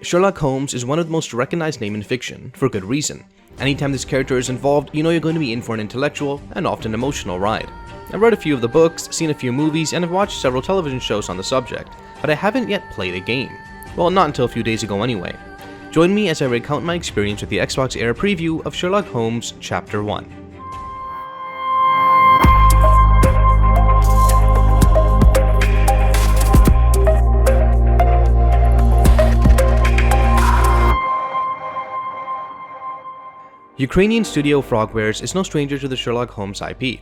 Sherlock Holmes is one of the most recognized names in fiction, for good reason. Anytime this character is involved, you know you're going to be in for an intellectual and often emotional ride. I've read a few of the books, seen a few movies, and have watched several television shows on the subject, but I haven't yet played a game. Well, not until a few days ago anyway. Join me as I recount my experience with the XboxEra preview of Sherlock Holmes Chapter 1. Ukrainian studio Frogwares is no stranger to the Sherlock Holmes IP.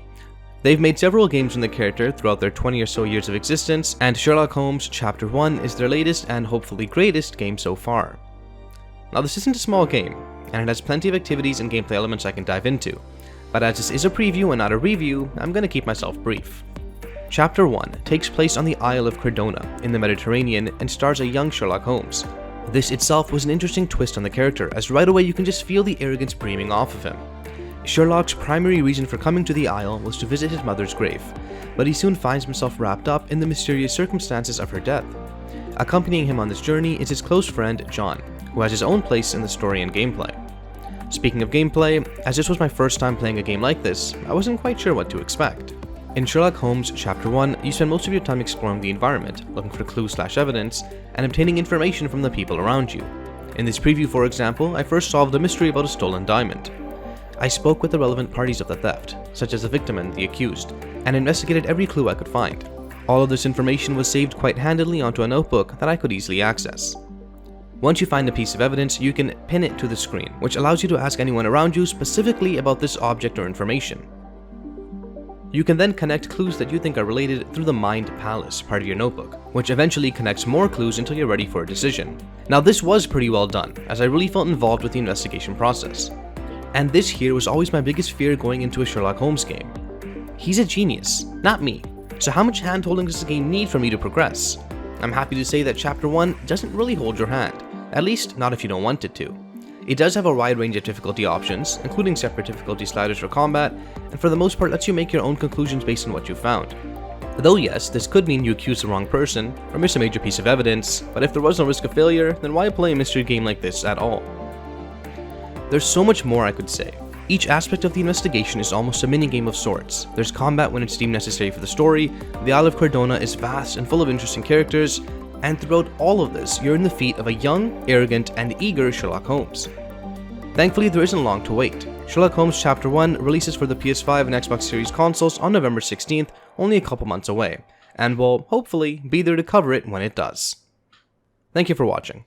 They've made several games on the character throughout their 20 or so years of existence, and Sherlock Holmes Chapter 1 is their latest and hopefully greatest game so far. Now this isn't a small game, and it has plenty of activities and gameplay elements I can dive into, but as this is a preview and not a review, I'm going to keep myself brief. Chapter 1 takes place on the Isle of Cardona in the Mediterranean and stars a young Sherlock Holmes. This itself was an interesting twist on the character, as right away you can just feel the arrogance beaming off of him. Sherlock's primary reason for coming to the Isle was to visit his mother's grave, but he soon finds himself wrapped up in the mysterious circumstances of her death. Accompanying him on this journey is his close friend, John, who has his own place in the story and gameplay. Speaking of gameplay, as this was my first time playing a game like this, I wasn't quite sure what to expect. In Sherlock Holmes Chapter 1, you spend most of your time exploring the environment, looking for clues/evidence, and obtaining information from the people around you. In this preview, for example, I first solved a mystery about a stolen diamond. I spoke with the relevant parties of the theft, such as the victim and the accused, and investigated every clue I could find. All of this information was saved quite handily onto a notebook that I could easily access. Once you find a piece of evidence, you can pin it to the screen, which allows you to ask anyone around you specifically about this object or information. You can then connect clues that you think are related through the Mind Palace part of your notebook, which eventually connects more clues until you're ready for a decision. Now this was pretty well done, as I really felt involved with the investigation process. And this here was always my biggest fear going into a Sherlock Holmes game. He's a genius, not me, so how much hand-holding does the game need for me to progress? I'm happy to say that Chapter 1 doesn't really hold your hand, at least not if you don't want it to. It does have a wide range of difficulty options, including separate difficulty sliders for combat, and for the most part lets you make your own conclusions based on what you found. Though yes, this could mean you accuse the wrong person, or miss a major piece of evidence, but if there was no risk of failure, then why play a mystery game like this at all? There's so much more I could say. Each aspect of the investigation is almost a minigame of sorts. There's combat when it's deemed necessary for the story, the Isle of Cardona is vast and full of interesting characters, and throughout all of this, you're in the feet of a young, arrogant, and eager Sherlock Holmes. Thankfully, there isn't long to wait. Sherlock Holmes Chapter 1 releases for the PS5 and Xbox Series consoles on November 16th, only a couple months away, and will, hopefully, be there to cover it when it does. Thank you for watching.